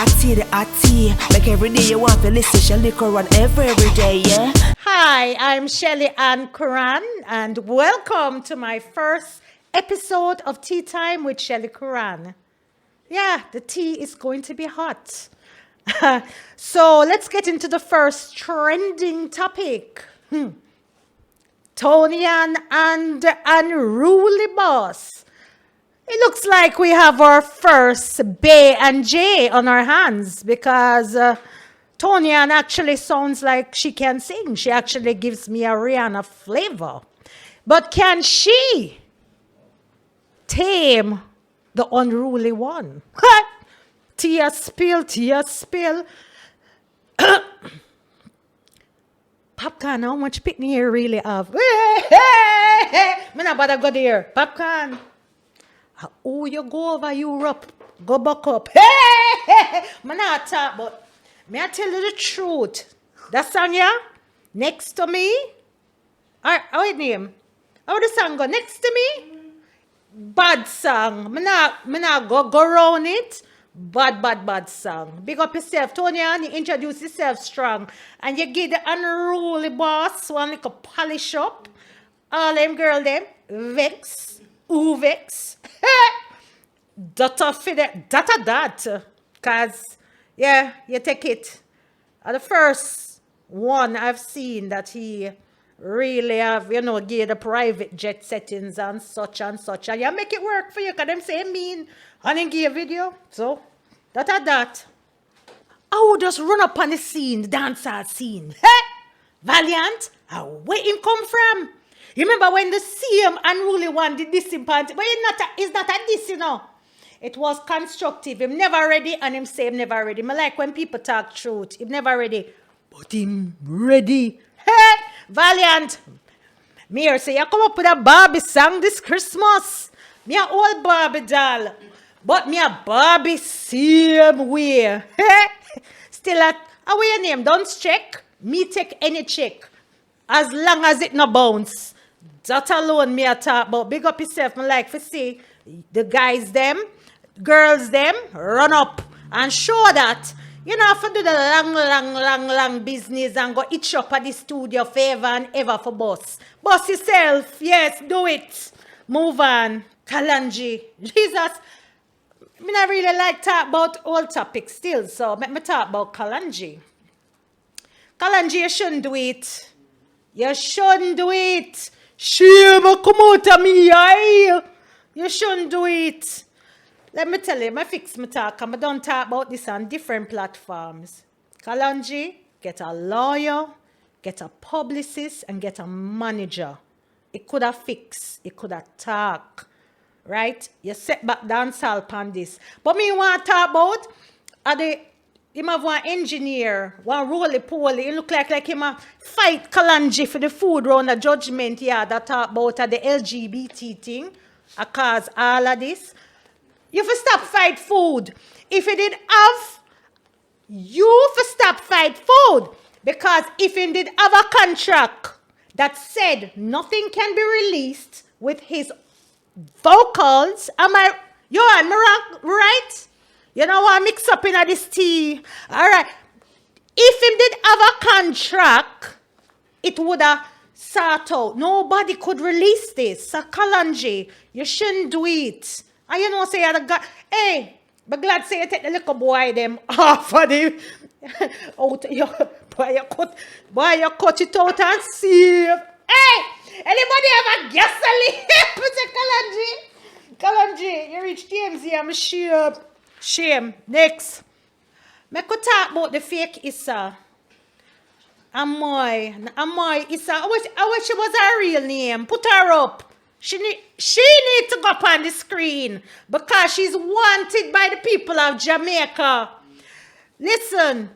the tea. Make every day you want to listen, Shelly Curran every day, yeah? Hi, I'm Shelly Ann Curran, and welcome to my first episode of Tea Time with Shelly Curran. Yeah, the tea is going to be hot. So let's get into the first trending topic. Tonian and unruly boss. It looks like we have our first Bay and Jay on our hands because Tonian actually sounds like she can sing. She actually gives me a Rihanna flavor. But can she tame the unruly one? Tia spill, tia spill. Popcorn, how much pitney you really have? Me not bother go there. Popcorn. Oh, you go over Europe. Go back up. Me not talk, but may I tell you the truth? That song, yeah? Next to me? How it name? How the song go? Next to me? Bad song. Me not go round it. Bad song. Big up yourself. Tony, and you introduce yourself strong. And you give the unruly boss one little polish up. All them girl them. Vex. Vex. Data for that. Cause, yeah, you take it. The first one I've seen that he really have, give the private jet settings and such. And you make it work for you, because them say mean and then give a video. So, that. I would just run up on the scene, the dancer scene. Valiant, where him come from? You remember when the same unruly one did this in panty? But it's not a this, It was constructive. Him never ready and him say him never ready. I like when people talk truth. Him never ready. But him ready. Hey, Valiant. Me here say, you come up with a Barbie song this Christmas. Me a old Barbie doll. But me a Barbie same way. Hey. Still at, how your name? Don't check. Me take any check. As long as it no bounce. That alone me a talk about. Big up yourself. I like to see the guys them, girls them, run up and show that. You know, if you do the long business and go itch up at the studio forever and ever for boss. Boss yourself. Yes, do it. Move on. Kalanji. Jesus. I not really like talk about old topics still, so let me talk about Kalanji. Kalanji, you shouldn't do it. You shouldn't do it. Shame, come out of me, aye. You shouldn't do it. Let me tell you, I fix my talk, and I don't talk about this on different platforms. Kalanji, get a lawyer, get a publicist, and get a manager. It could have fixed, it could have talk. Right? You set back dancehall upon this. But me want to talk about him have one engineer, one roly-poly. He look like him a fight Kalanji for the food round the judgment. Yeah, that talk about the LGBT thing. Cause all of this. You for stop fight food. If you did have, you for stop fight food. Because if you did have a contract that said nothing can be released with his vocals, you and me right? You know what I mix up in this tea. Alright. If him did have a contract, it would have sort out. Nobody could release this. So Kalanji, you shouldn't do it. And you know, say you got, hey, but glad say you take the little boy them off of the out boy you cut it out and see. Hey! Anybody have a gasoline? Kalanji, you reach TMZ, I'm sure. Shame. Next. I could talk about the fake Issa. Amoi, Issa. I wish she was her real name. Put her up. She need to go up on the screen because she's wanted by the people of Jamaica. Listen.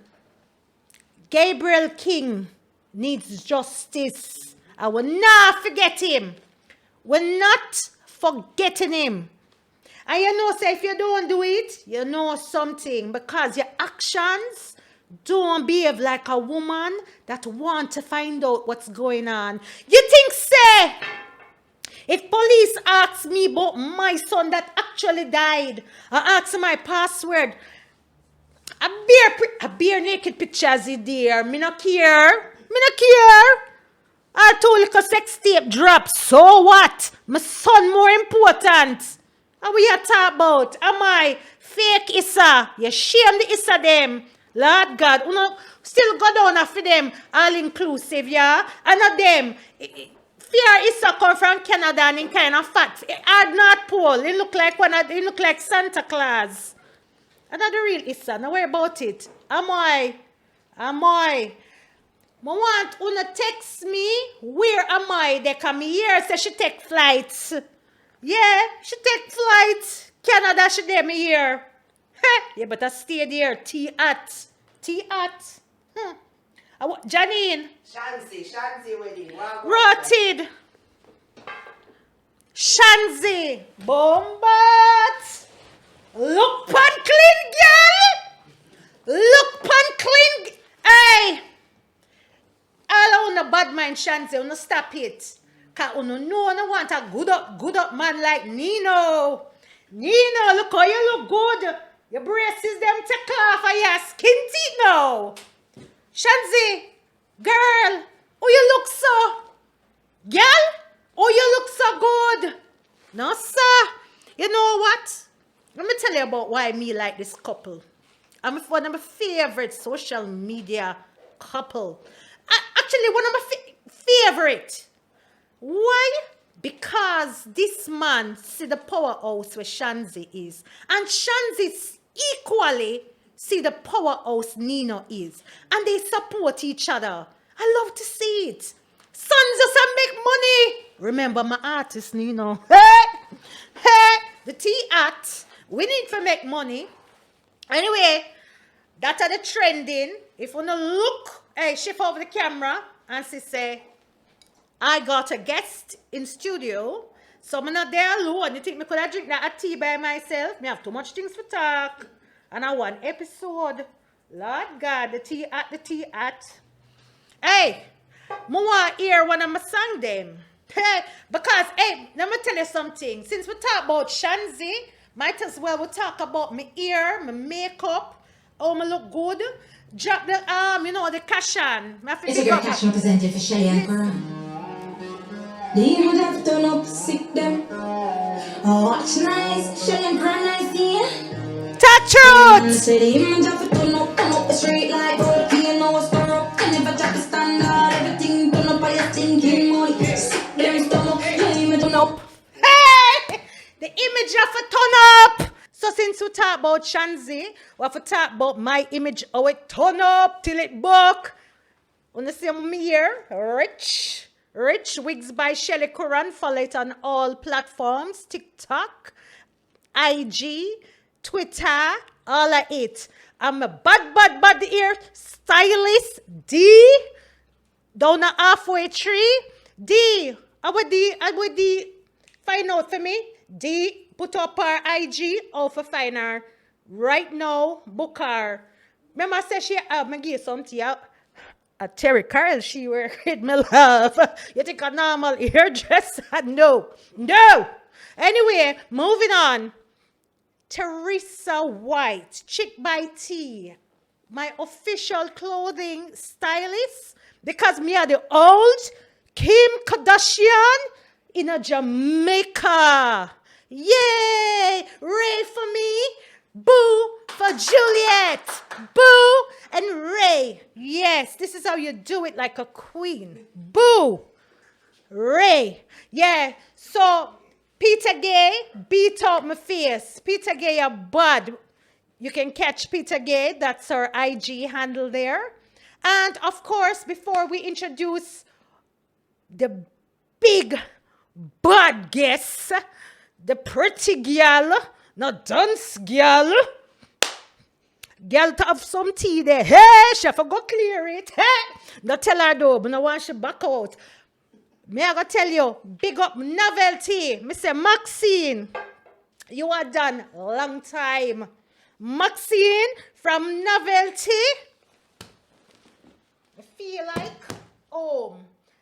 Gabriel King needs justice. I will not forget him. We're not forgetting him. And you know, say if you don't do it, you know something. Because your actions don't behave like a woman that want to find out what's going on. You think, say, if police ask me about my son that actually died, or ask my password, a bare naked pictures in there. Me no care. I told you sex tape drop. So what? My son more important. And we are talking about? Am I fake Issa? You shame the Issa them. Lord God, you know, still go down after them, all inclusive, yeah? And not them. Fear Issa come from Canada and in kind of fat. Hard not Paul. He look like Santa Claus. Another real Issa. Now worry about it. Amoi. I want una text me. Where am I? They come here. Say she take flights. Yeah, she take flights. Canada she there me here. You better stay there. T-at. Janine. Shanzi wedding. Rotted. Shanzi. Bombat. Look pan clean, girl. Hey. All on the bad mind, Shanzi. Uno stop it. Cause uno know I want a good up man like Nino. Look how you look good. Your braces them take off and your skin teeth now. Shanzi, girl, oh you look so. Girl, oh you look so good. No, sir. You know what? Let me tell you about why me like this couple. I'm one of my favorite social media couple. Actually, one of my favorite. Why? Because this man see the powerhouse where Shanzi is. And Shanzi equally see the powerhouse Nino is. And they support each other. I love to see it. Sons just make money. Remember my artist Nino. Hey, the T-at. We need to make money. Anyway, that are the trending. If you want to look, hey, shift over the camera and say, I got a guest in studio, so I'm not there alone. You think me could have drink that tea by myself? Me have too much things to talk. And I want episode. Lord God, the tea-at. Hey, I want to hear one of my song them. Hey, because, hey, let me tell you something. Since we talk about Shanzi, might as well we talk about my ear, my makeup, how I look good. Drop the the cushion. It's a great cash represented for Shelly and Karan. The image have turn up, sick them. Oh, watch nice, Shelly and Karan nice, yeah. Touch it! Say the image have turn up the street like gold, you know what's up. Can never drop the standard, everything turn up, all your thinking money. Sick them stomach, the image turn up. Hey! The image have to turn up! So since we talk about Shanzi, we have to talk about my image, how it turn up till it buck. Wanna see me here? Rich Wigs by Shelly Curran. Follow it on all platforms. TikTok, IG, Twitter, all of it. I'm a bad ear stylist. D. Down a halfway tree. D. I would D. Find out for me. D. Put up her IG. Or for find her. Right now, book her. Remember I said she me give something out. A Terry Carl, she wear with me love. You think a normal hairdresser? No. Anyway, moving on. Teresa White, Chick by T, my official clothing stylist, because me are the old Kim Kardashian in a Jamaica. Yay! Ray for me. Boo for Juliet. Boo and Ray. Yes, this is how you do it like a queen. Boo. Ray. Yeah. So Peter Gay beat out my face. Peter Gay a bud. You can catch Peter Gay. That's our IG handle there. And of course, before we introduce the big bad guest, the pretty girl, not dance girl. Girl to have some tea there. Hey, she forgot clear it. Hey, don't tell her though, but no want she back out. Me I go tell you, big up Novelty. Me say Maxine, you are done long time. Maxine from Novelty. I feel like home.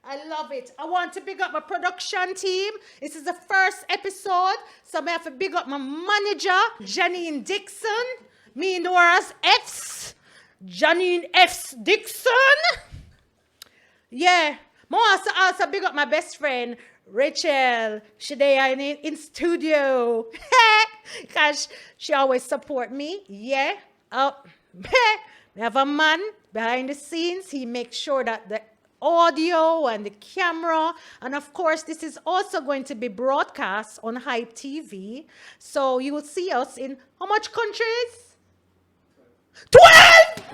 I love it. I want to big up my production team. This is the first episode, so I have to big up my manager, Janine Dixon. Me Nora's ex. Janine F. Dixon. Yeah. Also big up my best friend, Rachel. She there in studio. Because she always support me. Yeah. We have a man behind the scenes. He makes sure that the audio and the camera, and of course this is also going to be broadcast on Hype TV, so you will see us in how much countries? 12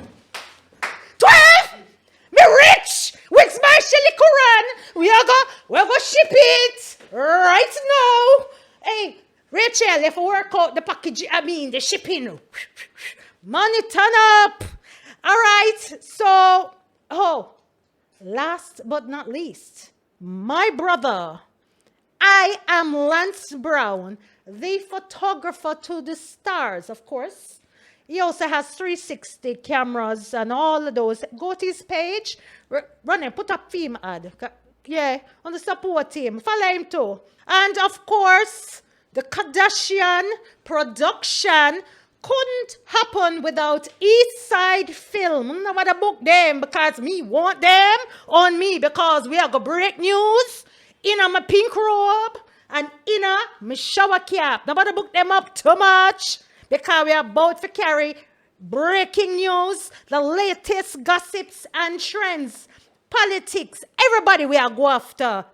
me rich with my Shelly Quran. we're gonna ship it right now. Hey Rachel, if we work out the package, the shipping, money turn up. All right, so last but not least, my brother. I am Lance Brown, the photographer to the stars, of course. He also has 360 cameras and all of those. Go to his page, run it, put up film ad. Yeah, on the support team. Follow him too. And of course, the Kardashian production couldn't happen without East Side Film. I'm not gonna book them because me want them on me because we are gonna break news in my pink robe and in my shower cap. Nobody book them up too much because we are about to carry breaking news, the latest gossips and trends, politics, everybody we are go after.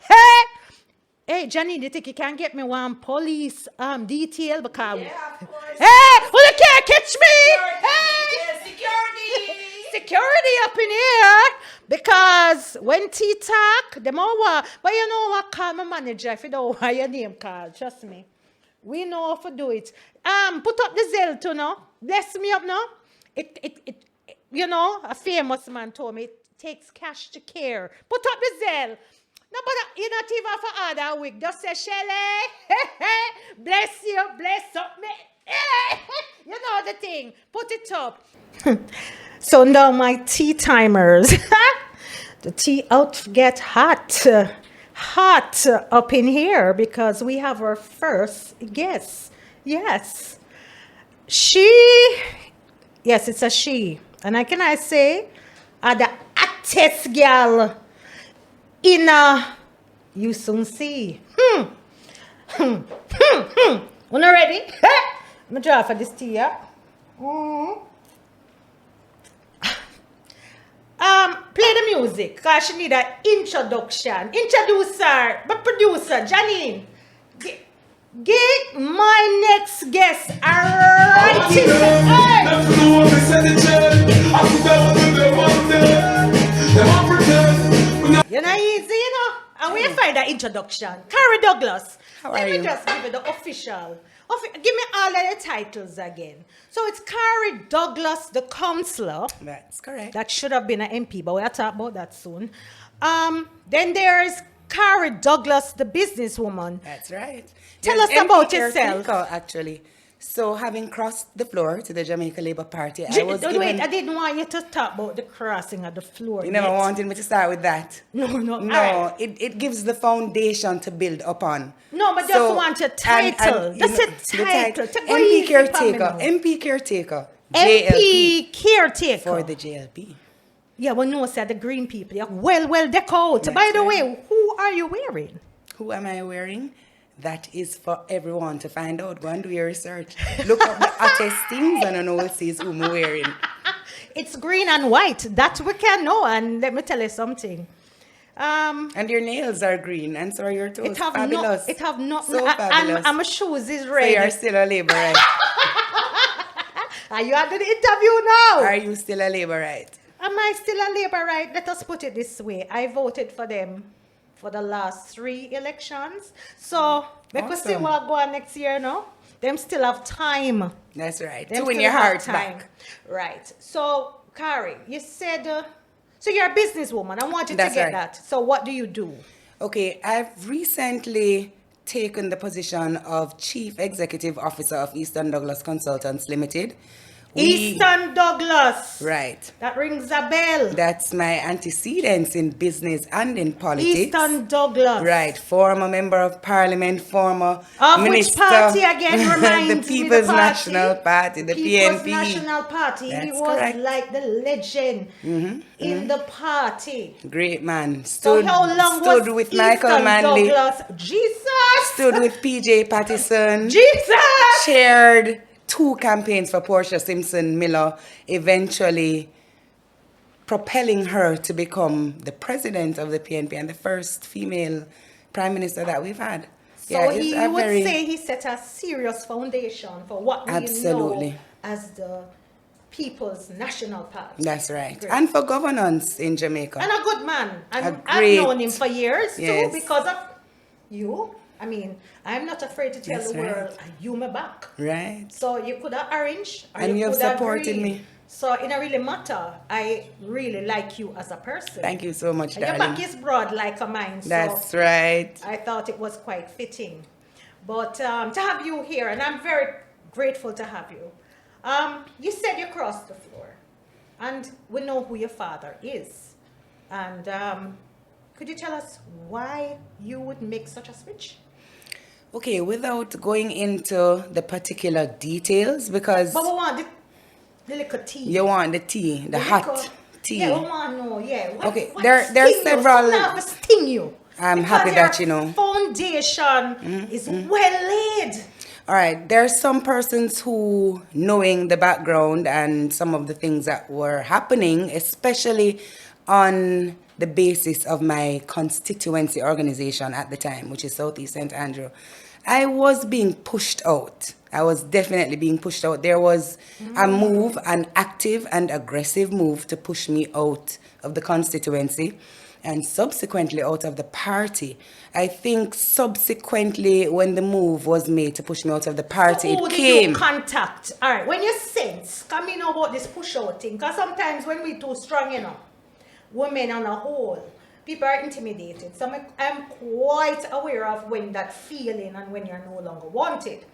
Hey, Johnny, do you think you can get me one police detail? Because of course. hey, well, you can't catch me. Security. Security up in here. Because when tea talk, them all what. But you know what? Call my manager if you don't want your name called. Trust me. We know how to do it. Put up the Zelle too, no? Bless me up, no? It you know, a famous man told me it takes cash to care. Put up the Zelle. No, but you not even for other week. Just say, Shelly, bless you, bless up me. You know the thing. Put it up. So now my tea timers. The tea out get hot. Hot up in here because we have our first guest. Yes. Yes, it's a she. And I say, the hottest girl in you soon see. You ready? I'm going to draw for this tea, yeah? Play the music, because she need an introduction. Introduce her, but producer, Janine. Get my next guest. Alright. You're not easy, you know. And we find that introduction. Kari Douglas. Let me just give you the official. Give me all of the titles again. So it's Kari Douglas, the counselor. That's correct. That should have been an MP, but we'll talk about that soon. Then there's Kari Douglas, the businesswoman. That's right. Tell us about yourself. Actually. So having crossed the floor to the Jamaica Labour Party, I didn't want you to talk about the crossing of the floor. You never wanted me to start with that. No. Right. It gives the foundation to build upon. No, but just want your title. That's a title. MP caretaker. MP caretaker. MP caretaker. For the JLP. Yeah, well, no, sir, the green people. Yeah, well decorated. By the way, who are you wearing? Who am I wearing? That is for everyone to find out. Go and do your research. Look up the hottest things and then we'll see who I'm wearing. It's green and white. That we can know. And let me tell you something. And your nails are green, and so are your toes. Fabulous. It have not. So fabulous. And my shoes is red. So you're still a Labourite. Are you at the interview now? Are you still a Labourite? Am I still a Labourite? Let us put it this way. I voted for them for the last 3 elections. So, we could see what go on next year, no? Them still have time. That's right. Them to win your heart time. back. Right. So, Kari, you said, so you're a businesswoman. I wanted That's to get right. that. So, what do you do? Okay, I've recently taken the position of Chief Executive Officer of Eastern Douglas Consultants Limited, Easton Douglas. Right. That rings a bell. That's my antecedents in business and in politics. Easton Douglas. Right. Former member of parliament, former Of minister. which party again reminds the me People's the party? National Party, the People's PNP. National Party. He That's was correct. like the legend in the party. Great man. So how long stood was with Easton Michael Manley. Douglas? Jesus! Stood with PJ Pattison. Jesus! Chaired 2 campaigns for Portia Simpson Miller, eventually propelling her to become the president of the PNP and the first female prime minister that we've had. So he would say he set a serious foundation for what we know as the People's National Party. That's right. Great. And for governance in Jamaica. And a good man. And I've great- known him for years Yes. too because of you. I mean, I'm not afraid to tell That's the right. world, you my back. Right. So you could have arranged or And you you've could have supported agreed. me. So it don't really matter. I really like you as a person. Thank you so much, And your darling. back is broad like a mine. So That's right. I thought it was quite fitting. But to have you here, and I'm very grateful to have you. You said you crossed the floor. And we know who your father is. And could you tell us why you would make such a switch? Okay, without going into the particular details, because But we want the little tea. you want the tea, the hot little- tea. Yeah, we want to know, yeah. Okay, What there are sting you? several- Something have to sting you. I'm Because happy that your you know. foundation is well laid. All right, there are some persons who, knowing the background and some of the things that were happening, especially on the basis of my constituency organization at the time, which is Southeast St. Andrew, I was being pushed out. I was definitely being pushed out. There was a move, an active and aggressive move to push me out of the constituency and subsequently out of the party. I think subsequently when the move was made to push me out of the party, So who it did came. you contact? All right, when you sense, come in about this push out thing, because sometimes when we too strong, you know, women on a whole, people are intimidated. So I'm quite aware of when that feeling and when you're no longer wanted.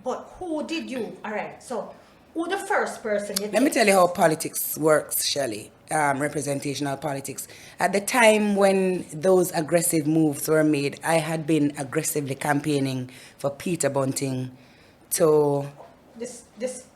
But who did you? All right, so who the first person you Let me tell you how politics works, Shelley. Representational politics. At the time when those aggressive moves were made, I had been aggressively campaigning for Peter Bunting to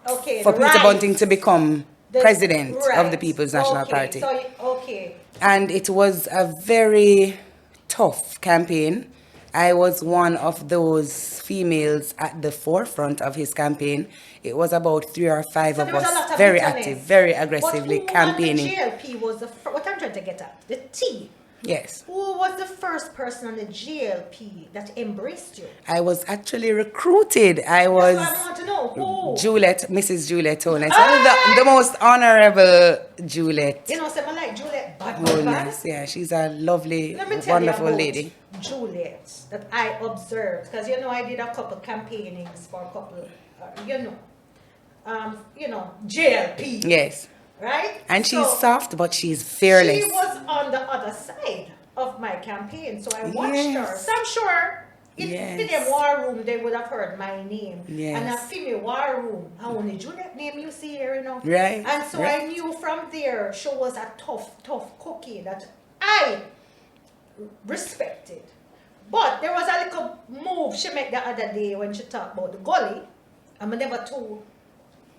okay, for the Peter right. Bunting to become president of Right. the People's National Okay, Party. So, okay. And it was a very tough campaign. I was one of those females at the forefront of his campaign. It was about 3 or 5 So of there was a lot us, of very bitterness. active, very aggressively But who campaigning. on the GLP was what I'm trying to get at? The T. Yes. Who was the first person on the GLP that embraced you? I was actually recruited. I was That's what I want to know. Who? Juliet, Mrs. Juliet Tones. The most honorable Juliet. You know, someone like Juliet Tones. Yeah, she's a lovely, Let me tell wonderful you about lady. Juliet that I observed, because you know I did a couple campaignings for a couple, JLP. Yes. Right? And she's So, soft, but she's fearless. She was on the other side of my campaign, so I watched her. Yes. So I'm sure in Yes. the war room they would have heard my name. Yes. And a female war room, I only Juliet name you see here, you know. Right, And so right. I knew from there she was a tough cookie that I respected. But there was a little move she made the other day when she talked about the gully. I'm never too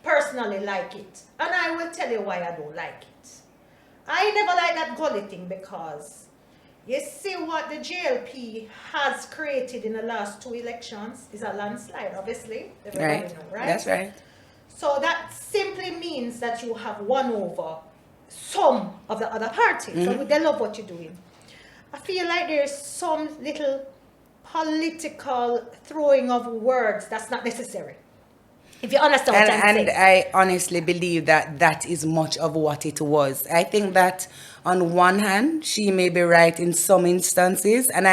personally like it. And I will tell you why I don't like it. I never like that gully thing because you see what the JLP has created in the last 2 elections is a landslide, obviously. Everybody Right. know, right? That's right. So that simply means that you have won over some of the other parties. So they love what you're doing. I feel like there's some little political throwing of words that's not necessary. If you understand what I'm And saying. I honestly believe that that is much of what it was. I think that on one hand, she may be right in some instances. And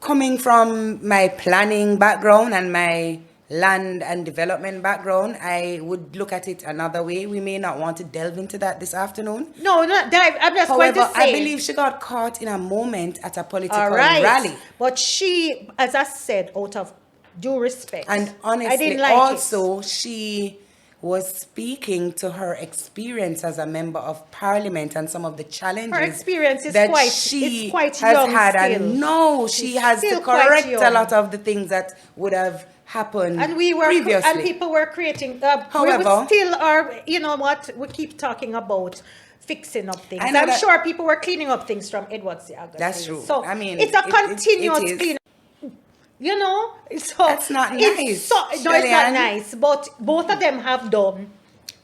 coming from my planning background and my land and development background, I would look at it another way. We may not want to delve into that this afternoon. No, not dive. I'm just going However, to say. I believe she got caught in a moment at a political All right. rally. But she, as I said, out of due respect. And I honestly, didn't like also, she was speaking to her experience as a member of parliament and some of the challenges Her experience is that quite, she it's quite has young had. still. And no, she She's has to still quite correct a young. lot of the things that would have happened And we were, previously. and people were creating. However- we still are. You know what? We keep talking about fixing up things. I know I'm that- sure people were cleaning up things from Edward Seaga. That's true. So I mean, it's a it continuous is. clean. You know, so That's not it's nice, So, no, it's not Shelley-Ann. nice. But both of them have done.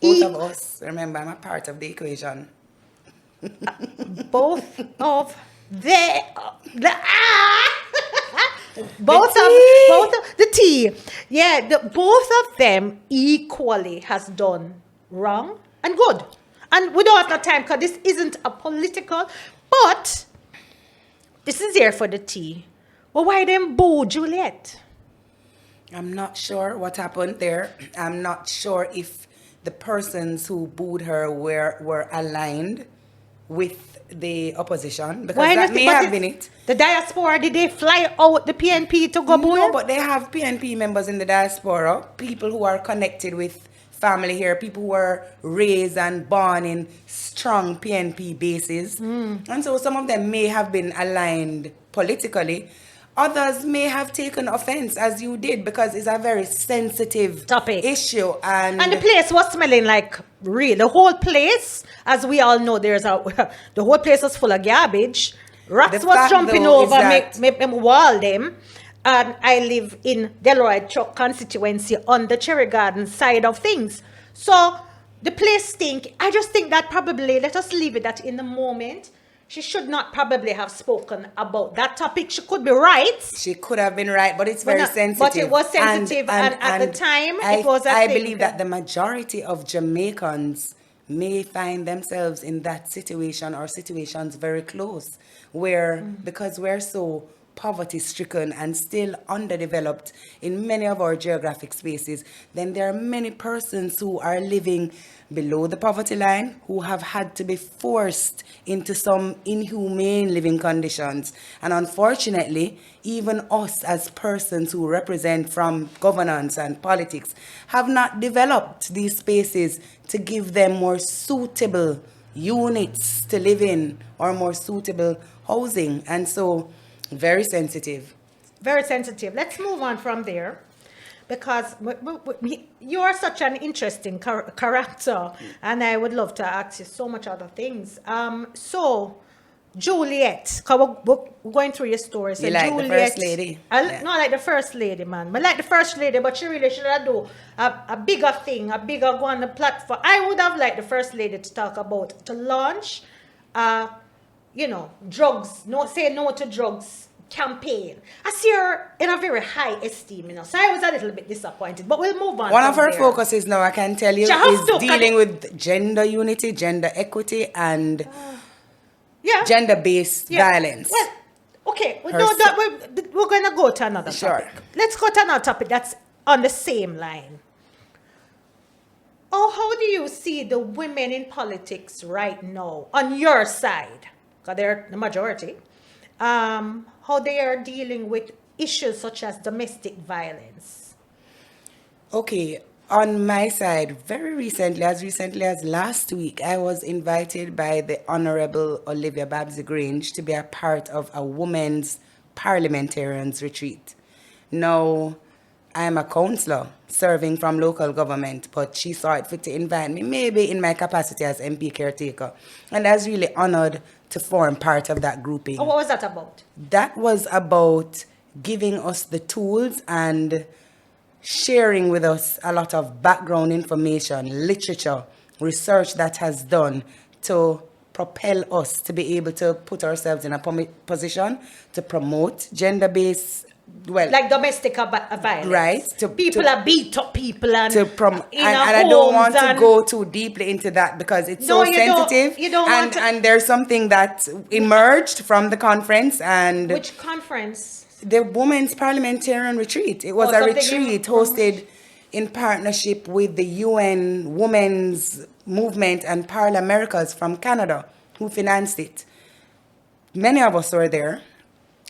Both of us, remember, I'm a part of the equation. Both of the both of the T. Yeah, both of them equally has done wrong and good. And we don't have no time because this isn't a political, but this is here for the T. Well, why them boo Juliet? I'm not sure what happened there. I'm not sure if the persons who booed her were aligned with the opposition, because Why that not? may But have it's been it. The diaspora, did they fly out the PNP to go boo No, her? but they have PNP members in the diaspora, people who are connected with family here, people who were raised and born in strong PNP bases. And so some of them may have been aligned politically. Others may have taken offense, as you did, because it's a very sensitive Topic. issue. And And the place was smelling like real. The whole place, as we all know, the whole place was full of garbage. Rats The was fact, jumping though, is over, that- make them wall them. And I live in Delroy Truck constituency on the Cherry Garden side of things. So the place stink. I just think that probably, let us leave it that in the moment, she should not probably have spoken about that topic. She could be right. she could have been right, but it's But very not- sensitive. but it was sensitive, and at the time, it was a I thing. believe that the majority of Jamaicans may find themselves in that situation or situations very close, where because we're so poverty stricken and still underdeveloped in many of our geographic spaces, then there are many persons who are living below the poverty line who have had to be forced into some inhumane living conditions. And unfortunately, even us as persons who represent from governance and politics have not developed these spaces to give them more suitable units to live in or more suitable housing. And so, very sensitive. Very sensitive. Let's move on from there, because you are such an interesting character, and I would love to ask you so much other things. So, Juliet, because we're going through your story. So You like the Juliet, First Lady? Not like the First Lady, man. But like the First Lady, but she really should have do a bigger thing, a bigger go on the platform. I would have liked the First Lady to talk about, to launch, drugs, say no to drugs campaign. I see her in a very high esteem, so I was a little bit disappointed, but we'll move on. One of from her there. focuses now, I can tell you, She has is to, dealing with gender unity, gender equity, and Yeah. gender-based Yeah. violence. Well, okay, Her we're going to go to another Sure. topic. Let's go to another topic that's on the same line. Oh, how do you see the women in politics right now on your side? Because they're the majority. How they are dealing with issues such as domestic violence. Okay, on my side, very recently, as recently as last week, I was invited by the Honorable Olivia Babsy Grange to be a part of a women's parliamentarians retreat. Now, I'm a councillor serving from local government, but she saw it fit to invite me, maybe in my capacity as MP caretaker. And I was really honored to form part of that grouping. Oh, what was that about? That was about giving us the tools and sharing with us a lot of background information, literature, research that has done to propel us to be able to put ourselves in a position to promote gender-based, Like domestic violence. Right. People are beat up people and and in I don't want to and- go too deeply into that because it's No, so you don't- sensitive. you don't and, want to- and there's something that emerged from the conference, and Which conference? the Women's Parliamentarian Retreat. It was Oh, a something retreat hosted in partnership with the UN Women's Movement and Parliamericas from Canada, who financed it. Many of us were there,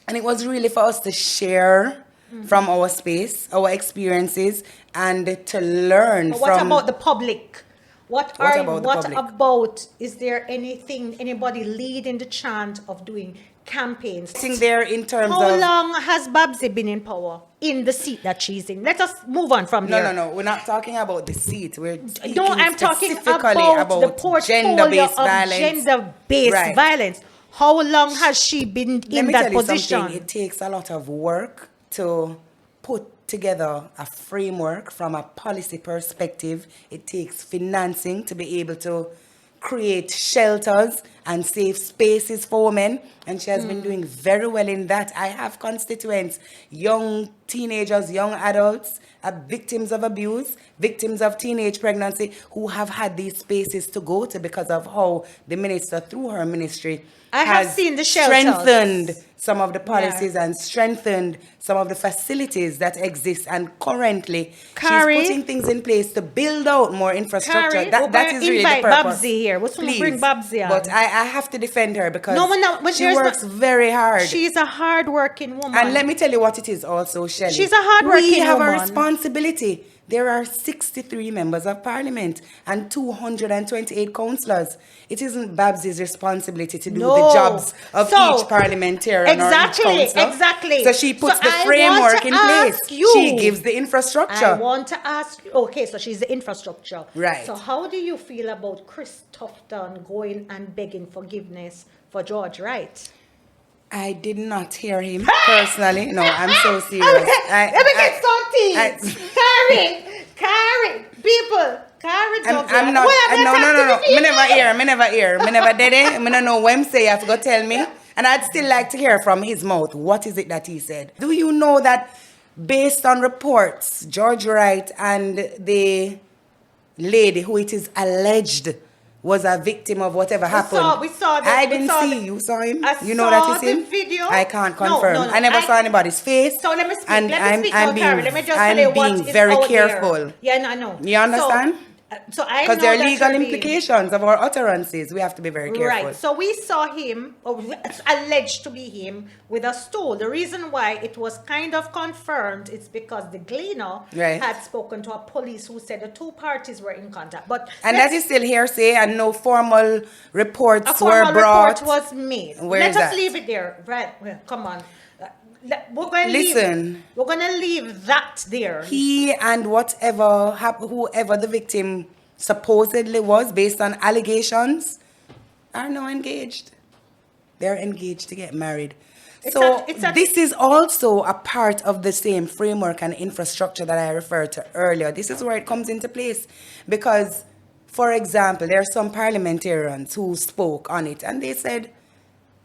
and it was really for us to share from our space, our experiences, and to learn But what from... about the public? What about the what public? about, is there anybody leading the chant of doing campaigns? Sitting there in terms How of... long has Babsy been in power in the seat that she's in? Let us move on from there. No. We're not talking about the seat. We're speaking No, I'm talking specifically about the portfolio gender-based of violence. gender-based Right. violence. How long has she been Let in me that tell you position? something. It takes a lot of work to put together a framework from a policy perspective. It takes financing to be able to create shelters and safe spaces for women, and she has been doing very well in that. I have constituents, young teenagers, young adults, victims of abuse, victims of teenage pregnancy, who have had these spaces to go to because of how the minister, through her ministry, I have has seen the shelters. strengthened some of the policies and strengthened some of the facilities that exist, and currently Kari, she's putting things in place to build out more infrastructure. Kari, That is really the invite purpose. Babsy here. What's Please. bring Babsy on? But I have to defend her because but she there's works very hard. She's a hard-working woman. And let me tell you what it is also, Shelley. She's a hard-working We have woman. a responsibility. There are 63 members of parliament and 228 councillors. It isn't Babsy's responsibility to do the jobs of each parliamentarian or each councillor. Exactly. So she puts the I framework want to in place. ask you- She gives the infrastructure. I want to ask, okay, so she's the infrastructure. Right. So how do you feel about Chris Tufton going and begging forgiveness for George Wright? I did not hear him personally. No, I'm so serious. Let me get something. Carry, people. Carry, I'm not. No. Me never hear. Me never did it. Me don't know when say. You have to go tell me. And I'd still like to hear from his mouth. What is it that he said? Do you know that based on reports, George Wright and the lady who it is alleged was a victim of whatever happened. We saw I didn't see. You saw him? You know saw that is him? the video. I can't confirm. No. I never saw anybody's face. So let me speak. And Let me speak now, Carrie. Let me just I'm tell you what being is very out careful. there. Yeah, I know. You understand? So I know Because there are that legal you're being- implications of our utterances. We have to be very careful. Right. So we saw him, or it's alleged to be him, with a stool. The reason why it was kind of confirmed is because the Gleaner had spoken to a police who said the two parties were in contact. And that is still hearsay, and no formal reports a formal were brought. report was made. Let us leave it there. Right. Well, come on. We're going to leave that there. He and whoever the victim supposedly was, based on allegations, are now engaged. They're engaged to get married. This is also a part of the same framework and infrastructure that I referred to earlier. This is where it comes into place. Because, for example, there are some parliamentarians who spoke on it, and they said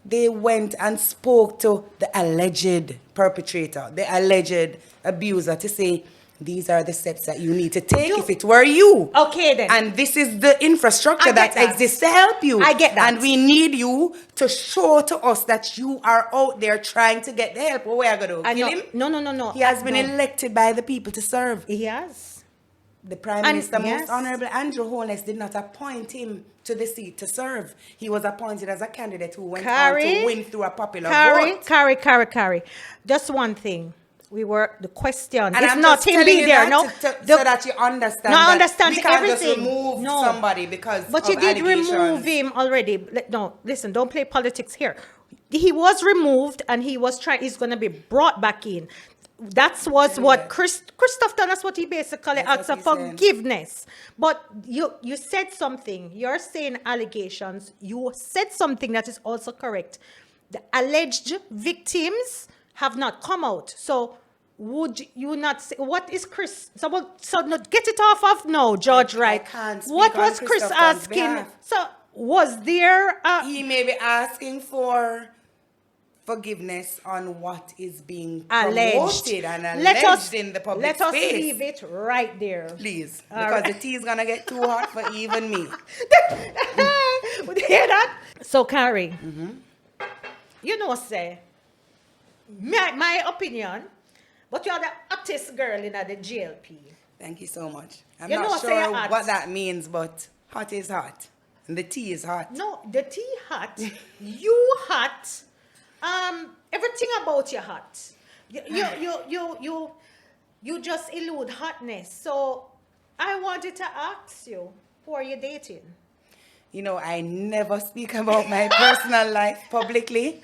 they went and spoke to the alleged perpetrator, the alleged abuser, to say, these are the steps that you need to take if it were you. Okay, then. And this is the infrastructure that exists to help you. I get that. And we need you to show to us that you are out there trying to get the help. What are we going to do? Kill him? No. He has been elected by the people to serve. He has. The Prime Minister, Most Honorable Andrew Holness, did not appoint him to the seat to serve. He was appointed as a candidate who went on to win through a popular vote. Carry. Just one thing. The question. And it's I'm not just him telling be you there, that no? so that you understand. No, I that understand we can't everything. just remove somebody because But of you did allegations. remove him already. No, listen, don't play politics here. He was removed and he's going to be brought back in. That was what Christoph done. That's what he basically asked for forgiveness. But you said something. You're saying allegations. You said something that is also correct. The alleged victims have not come out. So would you not say, what is Chris? So not get it off of now, George Wright. What was Chris asking? So was there he may be asking for forgiveness on what is being alleged promoted and alleged in the public space. Let us leave it right there. Please. Because the tea is going to get too hot for even me. Would you hear that? So, Carrie, you know, say, my opinion, but you're the hottest girl in the GLP. Thank you so much. I'm You not know, sure what that means, but hot is hot. And the tea is hot. No, the tea hot, you hot, everything about you hot. You just elude hotness. So I wanted to ask you, who are you dating? You know, I never speak about my personal life publicly.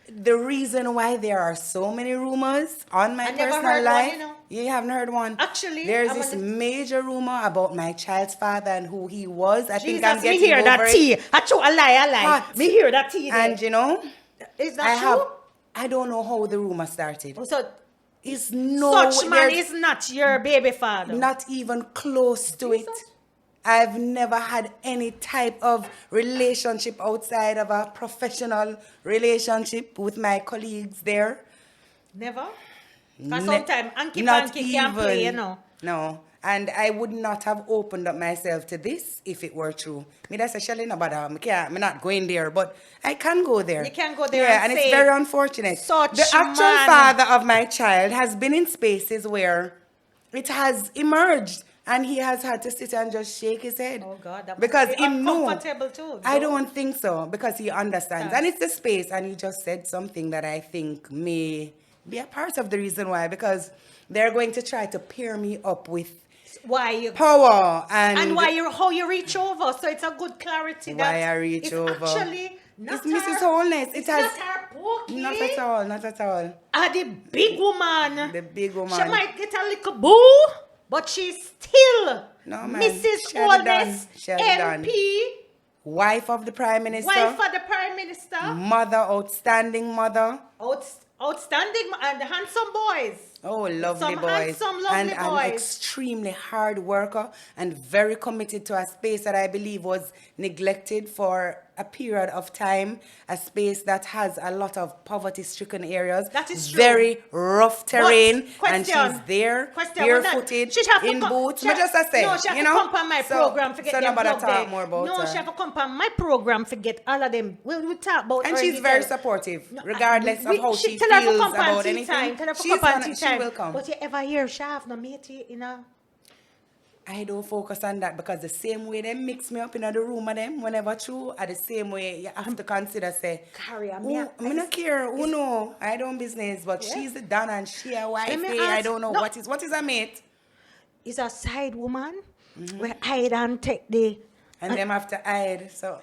The reason why there are so many rumors on my I never personal heard life, one, you know. You haven't heard one. Actually, there's I this wanted- major rumor about my child's father and who he was. I think I'm Jesus, me getting hear over that it. tea. I true, a lie. Hot. Me hear that tea there. And you know, Is that true? I don't know how the rumor started. Oh, so It's no, such man there's is not your baby father. not even close to it. Jesus. I've never had any type of relationship outside of a professional relationship with my colleagues there. Never? Because Ne- sometimes Anki not Panky can play, you know. No. And I would not have opened up myself to this if it were true. Me that's a shelling about I'm not going there, but I can go there. You can go there Yeah, and and it's say, very unfortunate. "Such The actual man." father of my child has been in spaces where it has emerged. And he has had to sit and just shake his head. Oh, God, that must because be he knew. uncomfortable too. I don't think so, because he understands. Yes. And it's the space, and he just said something that I think may be a part of the reason why, because they're going to try to pair me up with Why you power and why you how you reach over. So it's a good clarity that Why I reach it's over. actually not It's Mrs. her- Wholeness. It It's has not her pokey. not at all, not at all. The big woman. The big woman. She might get a little boo, but she's still No, man. Mrs. She had it Wholeness, done. She had it done. MP, Wife of the Prime Minister. wife of the Prime Minister, Mother, outstanding mother. outstanding and handsome boys. Oh, lovely Some boys. handsome, lovely and an boys. extremely hard worker and very committed to a space that I believe was neglected for a period of time, a space that has a lot of poverty-stricken areas. That is true. Very rough terrain. But, and she's there, question, barefooted, she'd have to in come- boots. she But have- just I say, no, she have you to know? come on my program to get so them nobody plug talk there. more about No, her. she have to come on my program to get all of them. We'll talk about And her she's in very detail. supportive, No, regardless of how she tell her to feels come on about tea anything. time. Tell her to She's come on gonna- tea time. She will come. But you ever hear she have no matey, you know? I don't focus on that, because the same way they mix me up in the room of them whenever true, are the same way you have to consider say, Carry on. I don't care, who know, I don't business, but Yeah. she's the Donna and she a wife, Let me I ask- don't know, no. what is a mate? Is a side woman Mm-hmm. where hide and take the... And them have to hide, so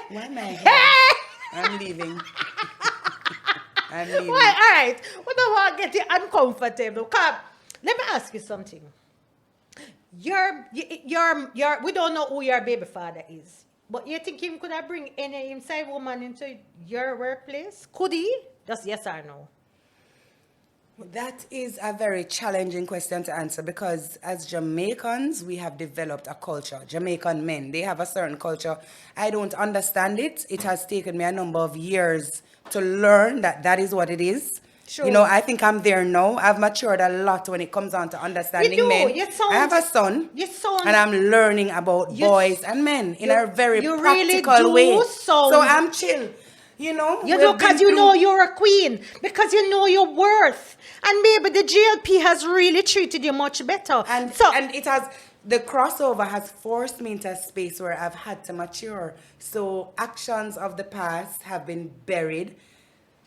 why am I here? I'm leaving. I'm leaving. Well, all right. We don't want to get you uncomfortable. Come, let me ask you something. We don't know who your baby father is. But you think him could have bring any inside woman into your workplace? Could he? Just yes or no? That is a very challenging question to answer, because as Jamaicans, we have developed a culture. Jamaican men, they have a certain culture. I don't understand it. It has taken me a number of years to learn that that is what it is. Sure. You know, I think I'm there now. I've matured a lot when it comes on to understanding You do. men. You sound- I have a son, you sound- and I'm learning about You- boys and men in a very you really practical do way. sound- So I'm chill. You know, You we've know, been because you through- know you're a queen, because you know your worth. And maybe the GLP has really treated you much better. And it has, the crossover has forced me into a space where I've had to mature. So actions of the past have been buried.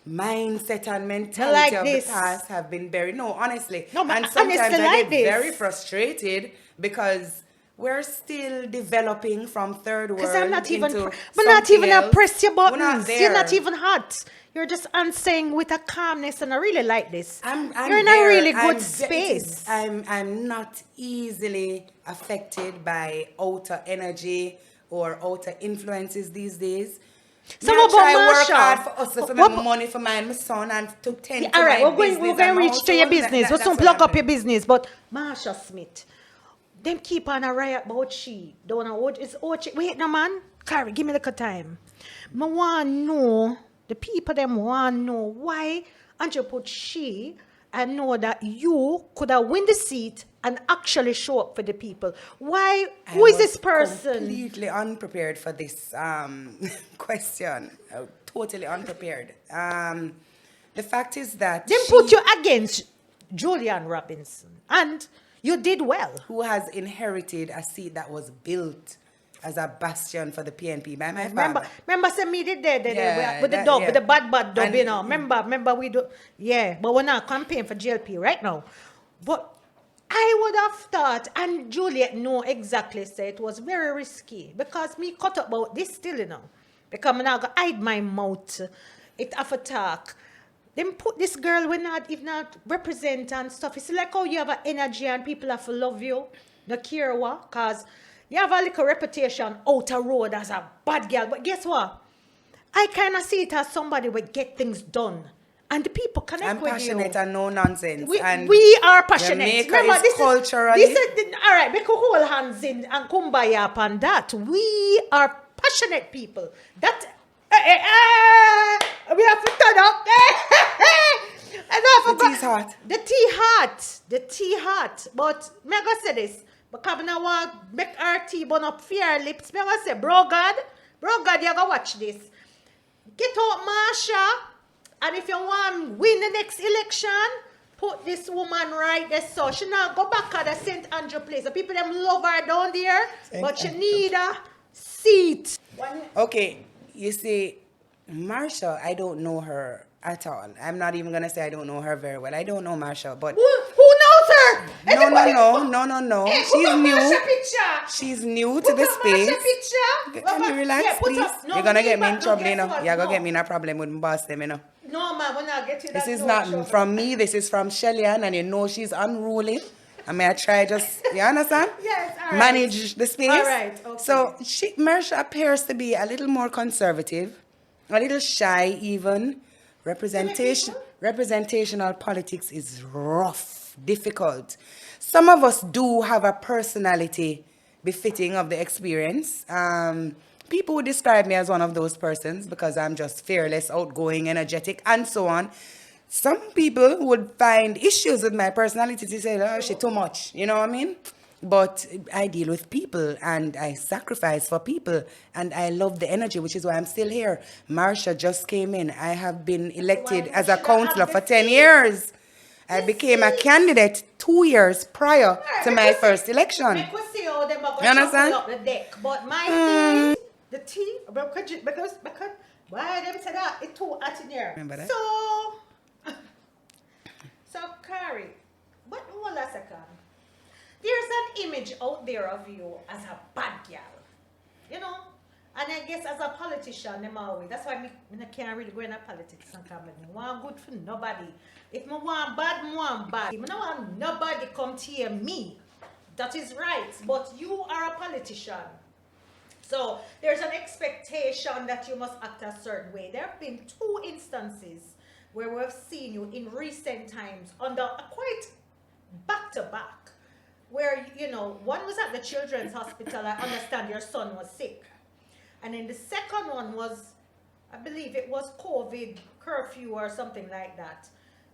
Mindset and mentality Like of this. the past have been buried. No, honestly. No, but and sometimes honestly I like get this. very frustrated because we're still developing from third world Because I'm not even, into but not something even else. press your We're not buttons. there. You're not even hot. You're just unsaying with a calmness, and I really like this. I'm You're in there. a really good I'm space. I'm not easily affected by outer energy or outer influences these days. So Me what I try about work Marsha? hard for us to What- make what- money for my son and to tend to All right, my we're business. going to and reach to your household. business. We'll That's soon what pluck I'm up your doing. business. But Marsha Smith, them keep on a riot about she. Don't know what is Ochi. Wait, no man. Carrie, give me a little time. I want to know, the people them want to know why and you put she and know that you could have win the seat and actually show up for the people. Why? Who is this person? Completely unprepared for this question. Totally unprepared. The fact is that Them put you against Julian Robinson. And you did well. who has inherited a seat that was built as a bastion for the PNP by my Remember, father. remember, say me did there, Yeah, with the that- dub, yeah. with the bad dub, And- you know. Remember we do, yeah. But we're not campaigning for GLP right now. But I would have thought, and Juliet know exactly, say it was very risky because me cut up about this still, you know, because I'm not gonna hide my mouth. It have a talk. Them put this girl when not if not represent and stuff. It's like how you have an energy and people have to love you, no care what, cause you have a little reputation out a road as a bad girl. But guess what? I kind of see it as somebody will get things done. And the people connect I'm with passionate you. and no nonsense. and We are passionate. Jamaica is culturally. This is all right. Because hold hands in and kumbaya upon that. We are passionate people. That we have to turn up. The tea's hot. The tea hot. The tea hot. But me go say this. Because I want to make our tea burn up fear lips. Me go say, bro God, you go watch this. Get out Marsha. And if you want to win the next election, put this woman right there. So she now go back at the St. Andrew place. The people them love her down there, but she need a seat. Okay, you see, Marsha, I don't know her at all. I'm not even gonna say I don't know her very well. I don't know Marsha, but Who knows her? No. Hey, She's put up new. Marsha picture. She's new to Put the up Marsha space. picture. Can you relax, Yeah, put please? up- no, You're gonna get me but in trouble, you guess know. what? You're gonna No. get me in a problem with my boss, them, you know. No, man, when I get you This that is no not trouble. from me. This is from Shellyan, and you know she's unruly. I mean, I try just, you understand? Yes, all right. Manage the space. All right, okay. So Marsha appears to be a little more conservative, a little shy even. Representational politics is rough, difficult. Some of us do have a personality befitting of the experience. People would describe me as one of those persons because I'm just fearless, outgoing, energetic, and so on. Some people would find issues with my personality to say, oh, she's too much, you know what I mean? But I deal with people and I sacrifice for people and I love the energy, which is why I'm still here. Marsha just came in. I have been elected as a councillor for 10 years. I became a candidate 2 years prior to my first election. Make we see how them are You understand? up the deck. But my thing, the tea, because why them say that it's too hot in here. Remember that? So Kari, but hold a second. There's an image out there of you as a bad girl, you know. And I guess as a politician, them always. That's why I can't really go into politics and come. I want good for nobody. If I want bad, I want bad. I don't want nobody come to hear me. That is right. But you are a politician. So there's an expectation that you must act a certain way. There have been 2 instances where we've seen you in recent times under a quite back-to-back, where, you know, one was at the children's hospital. I understand your son was sick. And then the second one was, I believe it was COVID curfew or something like that.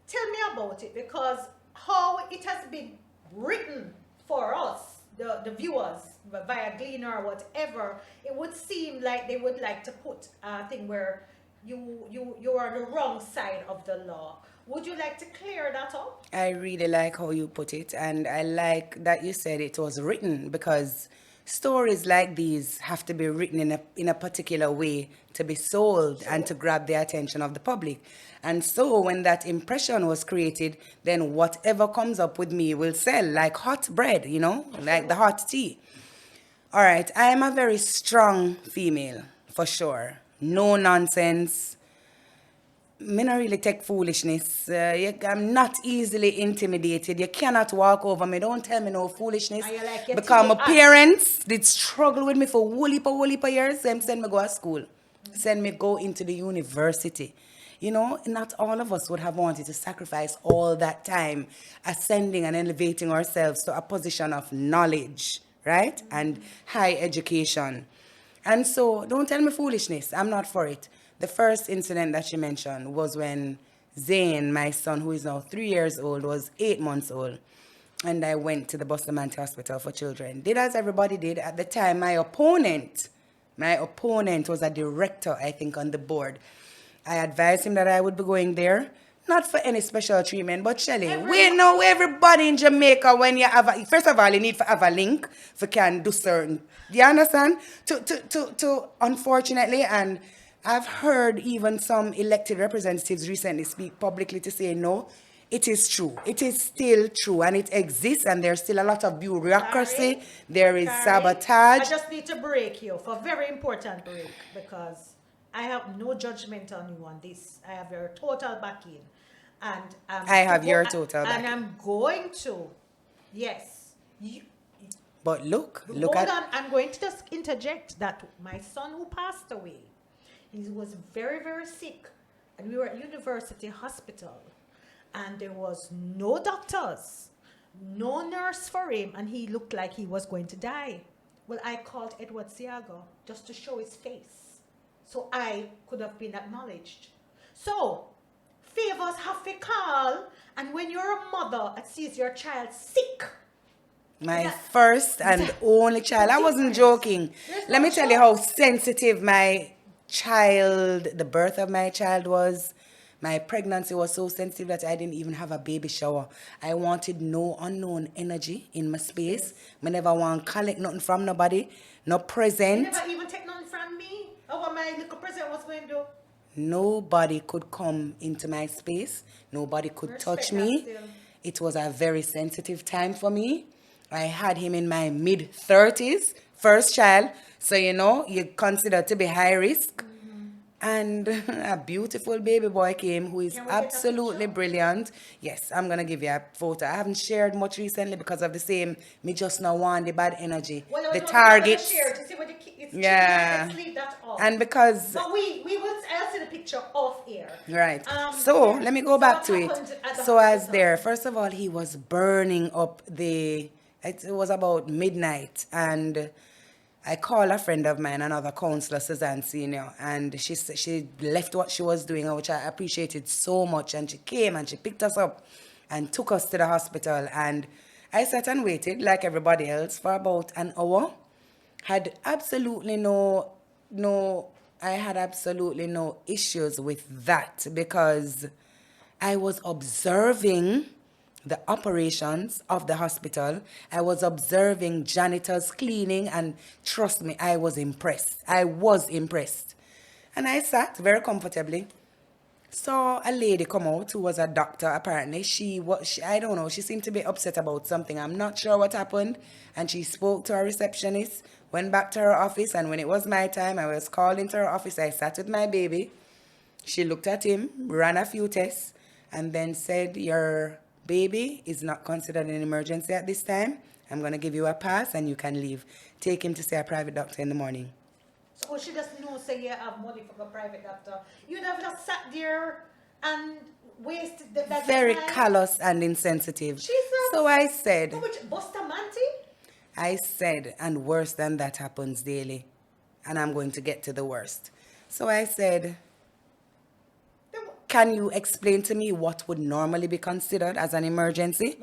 Tell me about it, because how it has been written for us, the viewers, via Gleaner or whatever, it would seem like they would like to put a thing where you are on the wrong side of the law. Would you like to clear that up? I really like how you put it, and I like that you said it was written, because stories like these have to be written in a particular way to be sold and to grab the attention of the public. And so when that impression was created, then whatever comes up with me will sell like hot bread, you know, like the hot tea. All right, I am a very strong female, for sure. No nonsense. Me not really take foolishness. I'm not easily intimidated. You cannot walk over me. Don't tell me no foolishness. And you like your Because my tea hot. parents did struggle with me for whole heap of years. Them send me go to school. Send me go into the university. You know, not all of us would have wanted to sacrifice all that time ascending and elevating ourselves to a position of knowledge, right? And high education. And so, don't tell me foolishness. I'm not for it. The first incident that she mentioned was when Zane, my son, who is now 3 years old, was 8 months old. And I went to the Bustamante Hospital for Children. Did as everybody did. At the time, my opponent was a director, I think, on the board. I advised him that I would be going there Not for any special treatment, but Shelly, we know everybody in Jamaica when you have first of all, you need to have a link for can do certain. Do you understand? To unfortunately, and I've heard even some elected representatives recently speak publicly to say no, it is true. It is still true and it exists and there's still a lot of bureaucracy. There is sabotage. I just need to break you for a very important break because I have no judgment on you on this. I have your total backing. And I have your total backing. And I'm going to, yes. But look hold at... on, I'm going to just interject that my son who passed away, he was very, very sick. And we were at University Hospital. And there was no doctors, no nurse for him. And he looked like he was going to die. Well, I called Edward Siago just to show his face. So I could have been acknowledged. So, favors have to call. And when you're a mother that sees your child sick, my first and only child. I wasn't joking. Let me tell you how sensitive my child, the birth of my child was. My pregnancy was so sensitive that I didn't even have a baby shower. I wanted no unknown energy in my space. I never want to collect nothing from nobody. No present. You never even take nothing from me? Oh, what my little present was going to do? Nobody could come into my space. Nobody could touch me. It was a very sensitive time for me. I had him in my mid-30s, first child. So, you know, you consider to be high risk. And a beautiful baby boy came who is absolutely brilliant. Yes, I'm going to give you a photo. I haven't shared much recently because of the same, me just now want the bad energy. Well, the target. Yeah. Let's leave that off. And because... But we will, I'll see the picture off here. Right. So, let me go back to it. So, as there, first of all, he was burning up it was about midnight, and I called a friend of mine, another counselor, Suzanne Senior, and she left what she was doing, which I appreciated so much, and she came and she picked us up and took us to the hospital, and I sat and waited like everybody else for about an hour. Had absolutely no issues with that because I was observing the operations of the hospital. I was observing janitors cleaning, and trust me, I was impressed. And I sat very comfortably. Saw a lady come out who was a doctor, apparently. I don't know, she seemed to be upset about something. I'm not sure what happened. And she spoke to her receptionist, went back to her office, and when it was my time, I was called into her office. I sat with my baby. She looked at him, ran a few tests, and then said, your baby is not considered an emergency at this time. I'm going to give you a pass and you can leave. Take him to see a private doctor in the morning. So she doesn't know, say you have money from a private doctor. You'd have just sat there and wasted that very time. Callous and insensitive. Jesus. So I said... I said, and worse than that happens daily. And I'm going to get to the worst. So I said... Can you explain to me what would normally be considered as an emergency?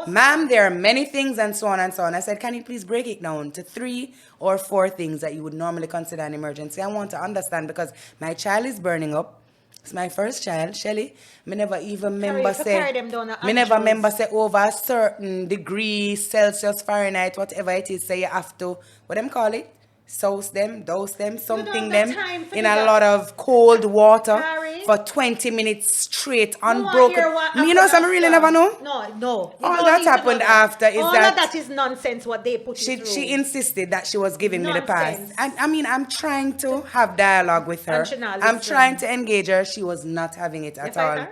Ma'am, there are many things and so on and so on. I said, can you please break it down to 3 or 4 things that you would normally consider an emergency? I want to understand because my child is burning up. It's my first child, Shelly. Me never even remember say over a certain degree, Celsius, Fahrenheit, whatever it is, say you have to, what them call it? Souse them, dose them, something them in a lot of cold water for 20 minutes straight, unbroken. You know something really never know? No. All that happened after is all that... that is nonsense what they put you through. She insisted that she was giving me the pass. And I mean, I'm trying to have dialogue with her. I'm trying to engage her. She was not having it at all.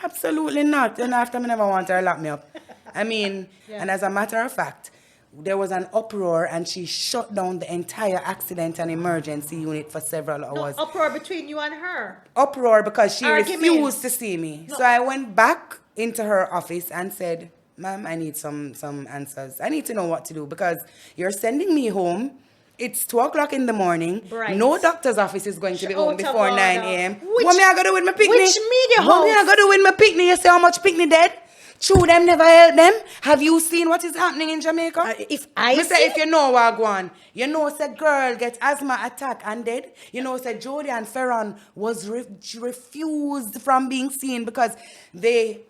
Absolutely not. And after me never want her to lock me up. I mean, and as a matter of fact, there was an uproar and she shut down the entire accident and emergency unit for several hours. No, uproar between you and her? Uproar because she refused to see me. No. So I went back into her office and said, ma'am, I need some answers. I need to know what to do because you're sending me home. It's 2 o'clock in the morning. Right. No doctor's office is going to be open before 9 a.m. What me I got to do with my picnic? Which media house? What me I got to do with my picnic? You see how much picnic dead? True, them never help them. Have you seen what is happening in Jamaica? If I Me say see- if you know what go on, you know said girl get asthma attack and dead. You know said Jodie and Ferron was refused from being seen because they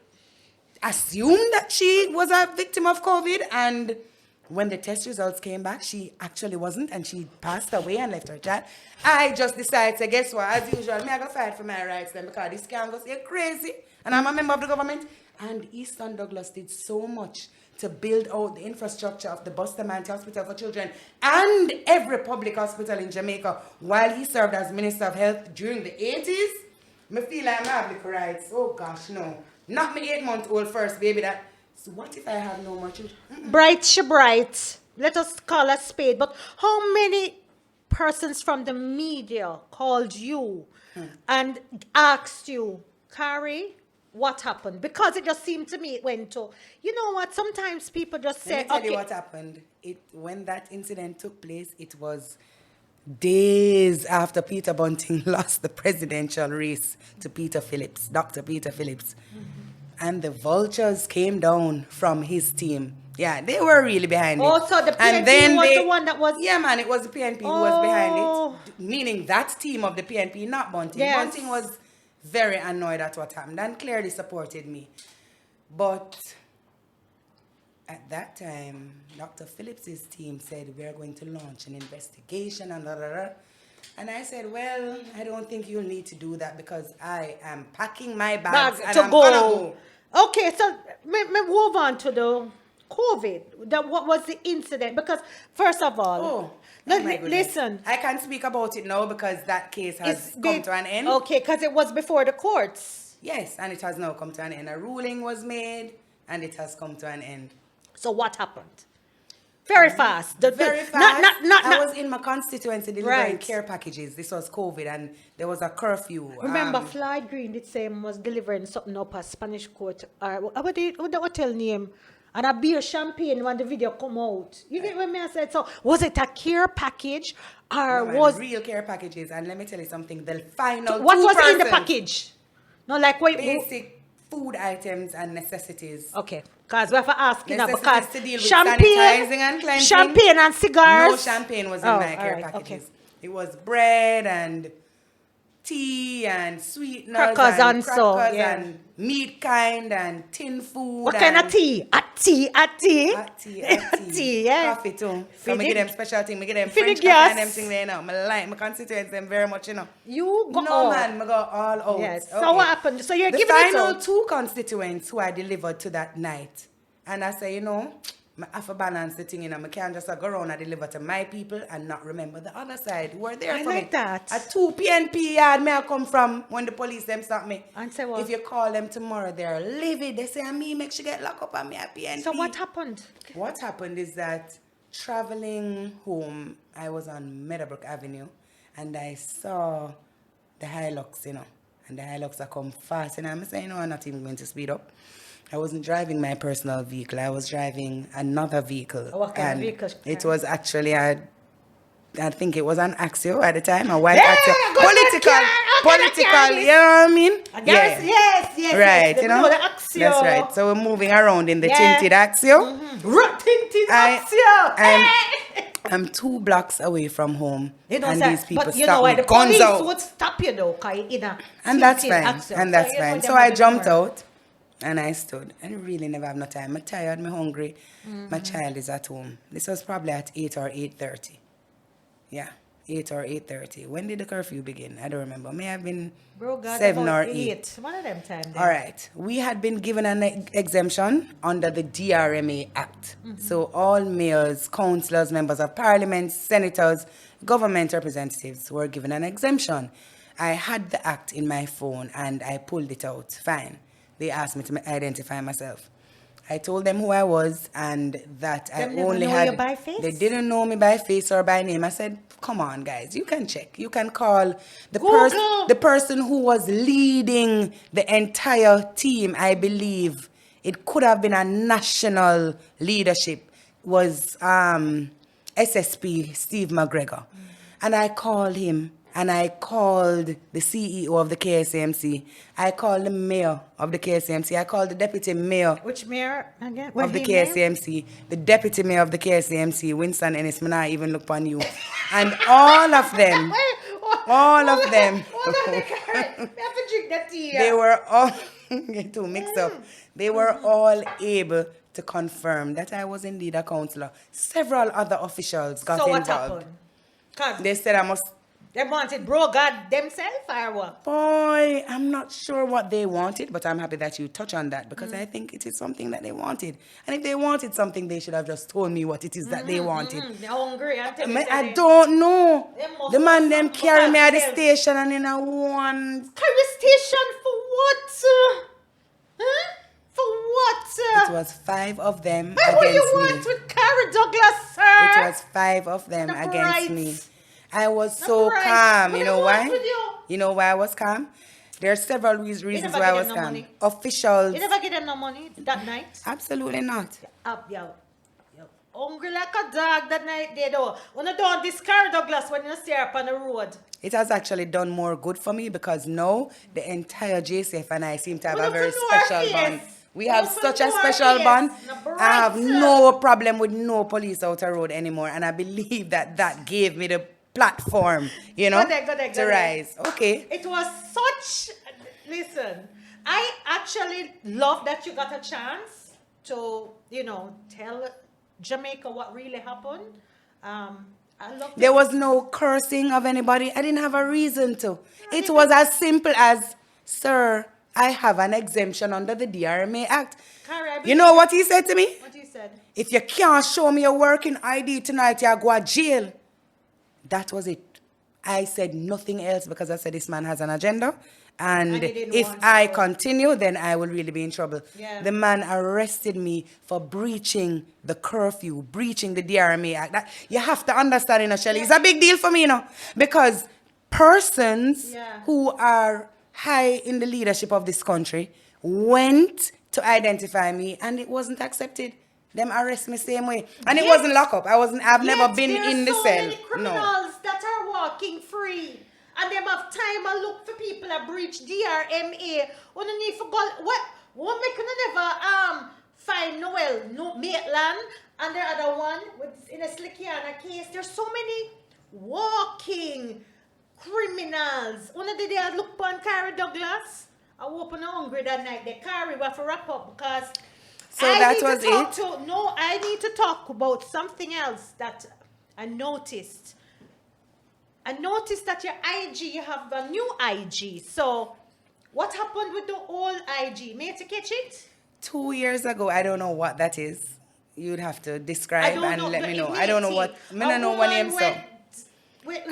assumed that she was a victim of COVID, and when the test results came back, she actually wasn't, and she passed away and left her child. I just decided to guess what, as usual, me I go fight for my rights then because this can go say crazy, and I'm a member of the government. And Eastern Douglas did so much to build out the infrastructure of the Bustamante Hospital for Children and every public hospital in Jamaica while he served as Minister of Health during the 80s. Me feel like I have little rights. Oh gosh, no. Not me 8-month-old first baby that. So what if I have no more children? Bright, she bright. Let us call a spade. But how many persons from the media called you and asked you, Kari, what happened? Because it just seemed to me it went to, you know what, sometimes people just say, Let me tell you what happened. When that incident took place, it was days after Peter Bunting lost the presidential race to Peter Phillips, Dr. Peter Phillips. And the vultures came down from his team. Yeah, they were really behind it. Oh, so the PNP was the one that was... Yeah, man, it was the PNP who was behind it. Meaning that team of the PNP, not Bunting. Yes. Bunting was very annoyed at what happened and clearly supported me. But at that time, Dr. Phillips's team said, we're going to launch an investigation and And I said, well, I don't think you'll need to do that because I am packing my bags and I'm gonna go. Okay, so me move on to the COVID. What was the incident? Because first of all, my goodness. listen. I can't speak about it now because that case has come to an end. Okay, because it was before the courts. Yes, and it has now come to an end. A ruling was made and it has come to an end. So what happened? Very fast. Very fast. I was in my constituency delivering care packages. This was COVID and there was a curfew. Remember, Floyd Green did say he was delivering something up a Spanish court. What the hotel name? And a beer champagne when the video come out. You get what I said? So was it a care package or was... real care packages. And let me tell you something. The final what was in the package? No, like what... Basic food items and necessities. Okay. Because we have to ask, you know, Necessities because to deal with sanitizing and cleansing. champagne and cigars. No champagne was in my care packages. Okay. It was bread and tea and sweeteners Crackers and meat kind and tin food. What kind of tea? A tea. Tea, yeah. Coffee too. So I give them special thing. I give them For the French coffee gas. and them thing there now. I like my constituents them very much, you know. You go No all. man, I go all out. Yes. Okay. So what happened? So you're the giving it final out. 2 constituents who I delivered to that night. And I say, you know, I have to balance the thing, you know. I can't just go around and deliver to my people and not remember the other side who were there I for like me. that. At 2 PNP yard me I come from when the police them stop me. And say what? If you call them tomorrow, they're livid. They say, me make she get locked up and me a PNP. So what happened? What happened is that traveling home, I was on Meadowbrook Avenue and I saw the Hilux, you know. And the Hilux are come fast. And I'm saying, no, I'm not even going to speed up. I wasn't driving my personal vehicle. I was driving another vehicle. What kind of vehicle? It was actually I think it was an Axio at the time, a white Axio. Political, you know what I mean? Yes. Right, you know? The Axio. That's right. So we're moving around in the tinted Axio. Tinted Axio. I'm 2 blocks away from home, You know, and sir, these people but you stop know me, why the guns police out. would stop you though, in a And that's tinted fine. Axio. And that's you know fine. them So have I the jumped camera. out and I stood. And I really never have no time. I'm tired, I'm hungry. My child is at home. This was probably at 8 or 8:30. Yeah, 8 or 8:30. When did the curfew begin? I don't remember. May have been 7 or 8. One of them times. All right. We had been given an exemption under the DRMA Act. So all mayors, councillors, members of parliament, senators, government representatives were given an exemption. I had the act in my phone and I pulled it out. Fine. They asked me to identify myself. I told them who I was and that I Them never only know had... you by face? They didn't know me by face or by name. I said, come on, guys. You can check. You can call the person who was leading the entire team. I believe it could have been a national leadership. Was SSP Steve McGregor. And I called him And I called the CEO of the KSMC. I called the mayor of the KSMC. I called the deputy mayor Which mayor again? of the What he name? KSMC, the deputy mayor of the KSMC, Winston Ennis, I even look on you. And all of them, all of them, Hold on, we have to drink that tea. they were all, get too mixed up, they were all able to confirm that I was indeed a councillor. Several other officials got So what involved. happened? Cause They said I must. they wanted bro God themselves or what? Boy, I'm not sure what they wanted, but I'm happy that you touch on that because I think it is something that they wanted. And if they wanted something, they should have just told me what it is that they wanted. They're hungry. I don't know. They must The man have them something carry me at the about station and in a one. Carry station for what? Huh? For what? It was 5 of them Why would you against want me. with Carrie Douglas, sir? It was 5 of them Not against right. me. I was so right. calm. What You do know you want why? with you? You know why I was calm? There are several reasons never why I give was them no calm. money? Officials. You never get them no money that night? Absolutely not. Up, yo. Hungry like a dog that night, they do. When you don't discard Douglas when you stay up on the road. It has actually done more good for me because now the entire JCF and I seem to have We a look very into our special bond. face. We We have look such a into our special face. bond. No I have bright. no problem with no police out the road anymore. And I believe that that gave me the platform, you know, Go there. to rise. Okay. It was such. Listen, I actually love that you got a chance to, tell Jamaica what really happened. I love There was no cursing of anybody. I didn't have a reason to. It even- was as simple as, sir, I have an exemption under the DRMA Act. Carrie, I You know what he said to me? What you said? If you can't show me your working ID tonight, you go to jail. That was it. I said nothing else because I said this man has an agenda. And And he didn't if want I to. continue, then I will really be in trouble. Yeah. The man arrested me for breaching the curfew, breaching the DRMA Act. You have to understand, Shelley. It's a big deal for me, because persons Yeah. who are high in the leadership of this country went to identify me and it wasn't accepted. Them arrest me same way. And it Yes. wasn't lock up. I've never Yet been there in are the so cell. many No. criminals that are walking free. And them have time and look for people that breach DRMA. When you need for what make you never find Noel, no Maitland, and the other one with in a Slickiana case. There's so many walking criminals. One of the day I look upon Carrie Douglas. I open hungry that night. The Carrie will have to wrap up because So I that need was to talk it? I need to talk about something else that I noticed. I noticed that your IG, you have a new IG. So, what happened with the old IG? May I catch it? 2 years ago, I don't know what that is. You'd have to describe and let me know. the I don't know what. ignity. I don't know what name so.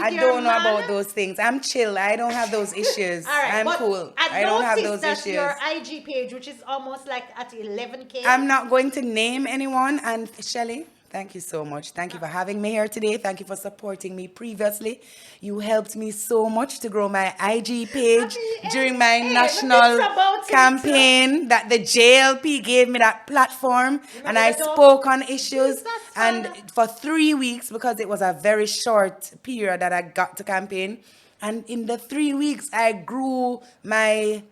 I don't know about those things. I'm chill. I don't have those issues. All right, I'm but cool. I I don't have noticed those that issues. your IG page, which is almost like at 11K. I'm not going to name anyone. And Shelley, thank you so much. Thank you for having me here today. Thank you for supporting me previously. You helped me so much to grow my IG page during my national campaign that the JLP gave me that platform. And I spoke on issues. And for 3 weeks, because it was a very short period that I got to campaign. And in the 3 weeks, I grew my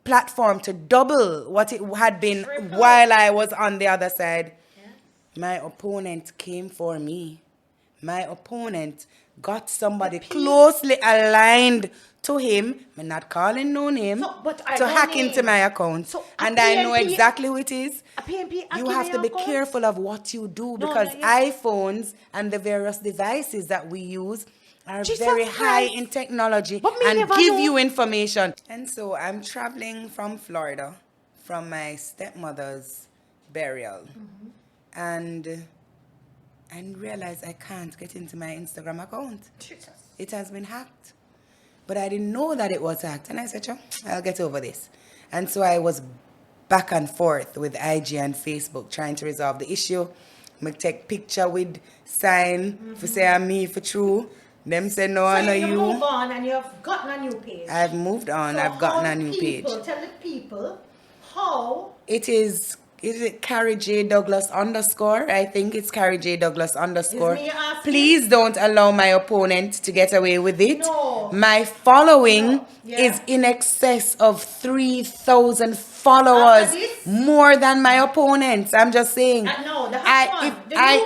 platform to double what it had been while I was on the other side. My opponent came for me. My opponent got somebody closely aligned to him. I'm not calling no name. To hack into my account. And I know exactly who it is. You have to be careful of what you do because iPhones and the various devices that we use are very high in technology and give you information. And so I'm traveling from Florida from my stepmother's burial. And realized I can't get into my Instagram account. It has been hacked. But I didn't know that it was hacked. And I said, sure, I'll get over this. And so I was back and forth with IG and Facebook trying to resolve the issue. I take picture with sign for say I'm me for true. Them say no, I know you. You move on and you've gotten a new page. I've moved on. So I've gotten how a new page. Tell the people how It is Is it Carrie J Douglas _? I think it's Carrie J Douglas _. me asking? Please don't allow my opponent to get away with it. No. My following No. Yeah. is in excess of 3,000 followers. After this? More than my opponents. I'm just saying. No, the hot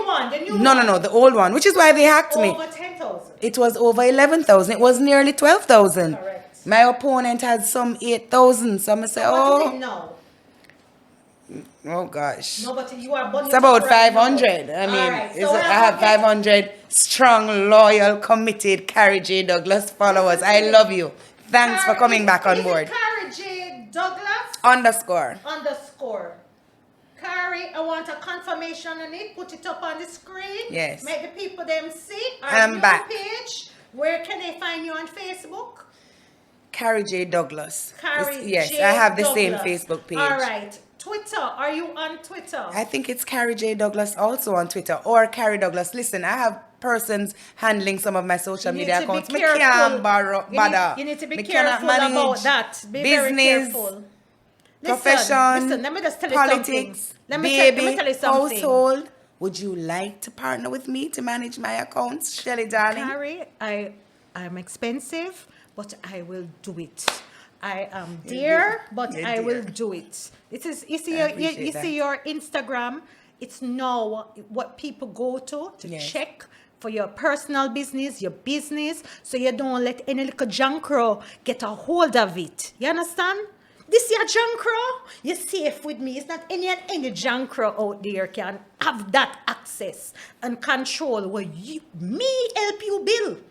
one. The new one. No, the old one, which is why they hacked me. Over 10,000. It was over 11,000. It was nearly 12,000. Correct. My opponent had some 8,000. So I'm going to say, What is it now? oh gosh. No, but you are bunny. It's about right 500. now. I mean, Alright, so I have 500 strong, loyal, committed Carrie J Douglas followers. I love you. Thanks for coming back on board. Carrie J Douglas _. Carrie, I want a confirmation on it. Put it up on the screen. Yes. Make the people them see. I'm back. Page. Where can they find you on Facebook? Carrie J Douglas. Yes, J I have the Douglas. same Facebook page. All right. Twitter. Are you on Twitter? I think it's Carrie J Douglas also on Twitter, or Carrie Douglas. Listen, I have persons handling some of my social media accounts. You need to be careful about that. Be very careful. Listen, let me just tell you politics, something. Let me tell you something. household. Would you like to partner with me to manage my accounts, Shelly darling? Carrie, I'm expensive, but I will do it. I am dear, but I will do it. It is you see your Instagram. It's now what people go to check for your personal business, your business, so you don't let any little jankro get a hold of it. You understand? This your jankro, you're safe with me. It's not any jankro out there can have that access and control where me help you build.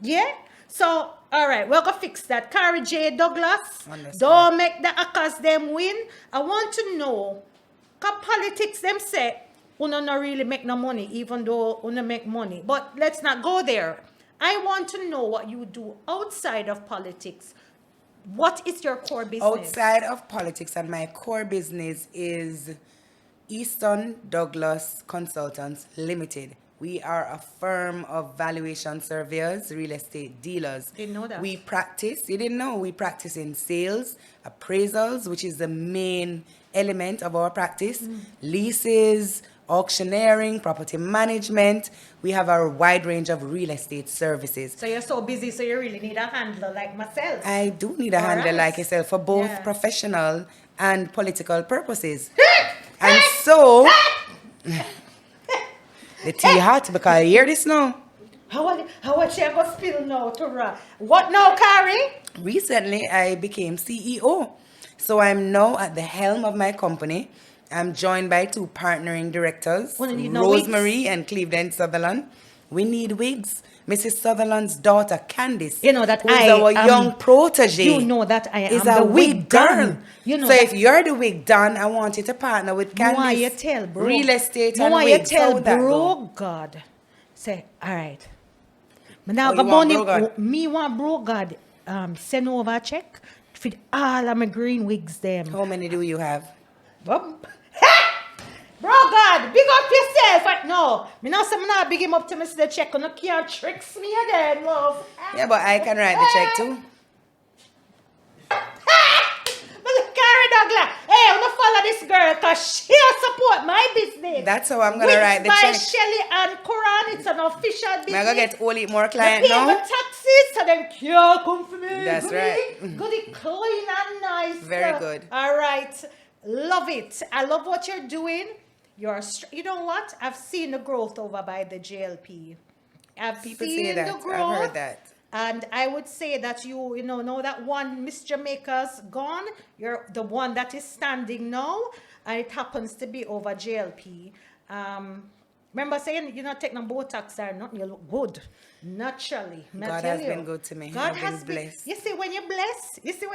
Yeah? So, all right, we're going to fix that. Carrie J Douglas, don't make the hackers them win. I want to know, because politics them say, Una not really make no money, even though Una make money. But let's not go there. I want to know what you do outside of politics. What is your core business? Outside of politics, and my core business is Easton Douglas Consultants Limited. We are a firm of valuation surveyors, real estate dealers. Didn't know that. We practice, you didn't know, we practice in sales, appraisals, which is the main element of our practice, leases, auctioneering, property management. We have a wide range of real estate services. So you're so busy, so you really need a handler like myself. I do need a handler like yourself for both professional and political purposes. And so, the tea hot because I hear this now. How much you going to spill now to What now, Carrie? Recently, I became CEO. So I'm now at the helm of my company. I'm joined by two partnering directors, Rosemary and Cleveland Sutherland. We need wigs. Mrs. Sutherland's daughter, Candice, you know that who is our young protege. You know that I am is the a wig girl. You know so if you're the wig done, I want you to partner with Candice. Why you tell, bro? Real estate and why wigs. You tell, How that bro? go? God. Say, all right. Me want bro God send over a check for all of my green wigs them. How many do you have? Bro God, big up yourself. No, me not say me not big him up to me see the check. You can't tricks me again, love. Yeah, but I can write the check too. Carrie Douglas, hey, I'm gonna follow this girl because she'll support my business. That's how I'm gonna write the check. By Shelly and Quran, it's an official business. I'm gonna get only more clients now. They pay taxes, so them can't come for me. That's right. Goody clean and nice. Very good. All right, love it. I love what you're doing. You know what? I've seen the growth over by the JLP. People say that. I've heard that. And I would say that you know that one Miss Jamaica's gone. You're the one that is standing now, and it happens to be over JLP. Remember saying you not take no Botox or nothing. You look good naturally. God has been good to me. God has been blessed. You see when you bless. You see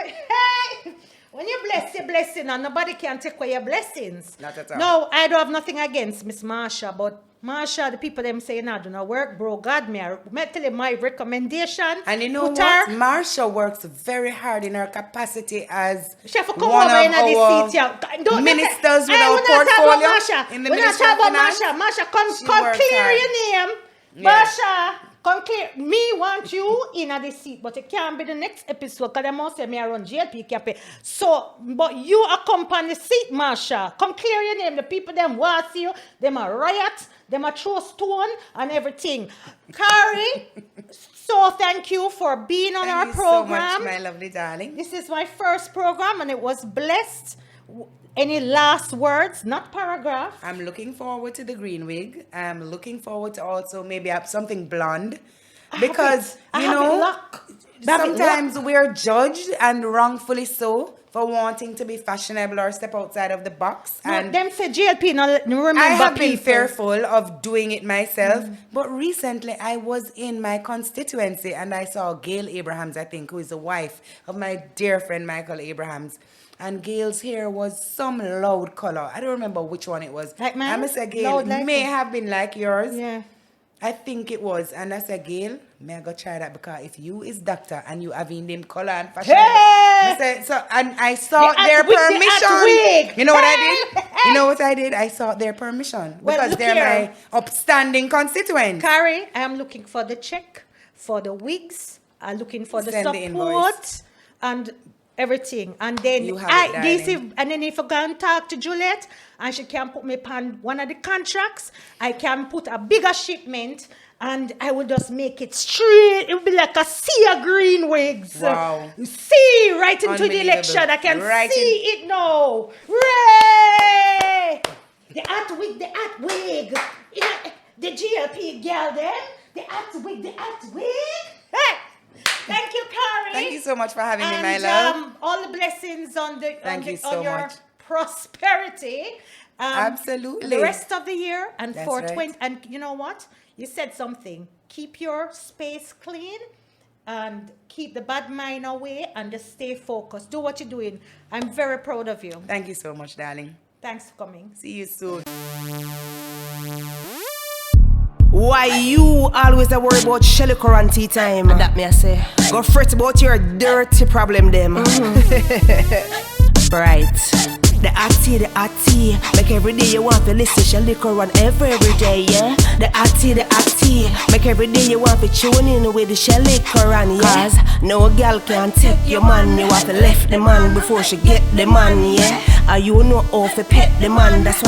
when you bless, you're blessing, and nobody can take away your blessings. Not at all. No, I don't have nothing against Miss Marsha, but Marsha, the people them saying I do not work, bro. God, me tell you my recommendation. And you know what? Marsha works very hard in her capacity as one of our ministers with our portfolio in the Ministry of Finance. Marsha, come clear your name. Yeah. Marsha, come clear. Me want you in at the seat, but it can't be the next episode because they must say me around JLP can't pay. So, but you accompany the seat, Marsha. Come clear your name. The people them want see you. Them a riot. Them a throw stone and everything. Kari, so thank you for being on our program. Thank you so much, my lovely darling. This is my first program and it was blessed. Any last words? Not paragraph. I'm looking forward to the green wig. I'm looking forward to also maybe have something blonde. Because, you know, sometimes we're judged and wrongfully so for wanting to be fashionable or step outside of the box. No, and them say JLP, no remember I have been people. fearful of doing it myself. But recently I was in my constituency and I saw Gail Abrahams, I think, who is the wife of my dear friend Michael Abrahams. And Gail's hair was some loud color. I don't remember which one it was. Like mine? I must say Gail may have been like yours. Yeah. I think it was. And I said, Gail, may I go try that? Because if you is doctor and you have in them color and fashion. Hey! Say, so, and I sought their permission. You know what I did? You know what I did? I sought their permission. Well, because they're my upstanding constituents. Kari, I am looking for the check, for the wigs. I'm looking for the Send the support invoice. and everything. And then You have it, and then if I go and talk to Juliet and she can put me on one of the contracts, I can put a bigger shipment and I will just make it straight. It will be like a sea of green wigs. Wow. See right into the election. I can see it now. Ray! The hat wig, the hat wig. Yeah, the GLP girl then. The hat wig, the hat wig. Hey! Thank you, Kari. Thank you so much for having me, my love. All the blessings on your much. prosperity. Absolutely. The rest of the year and That's for right. 20. And you know what? You said something. Keep your space clean and keep the bad mind away and just stay focused. Do what you're doing. I'm very proud of you. Thank you so much, darling. Thanks for coming. See you soon. Why you always a worry about Shelly Curran tea time? That me I say. Go fret about your dirty problem them. Bright. The hot tea. Make every day you want to listen Shelly Curran every day, yeah. The hot tea. Make every day you want to tune in with the Shelly Curran, yeah. Cause no girl can take your man. You have to left the man before she get the man, yeah. And you know how to pet the man. That's why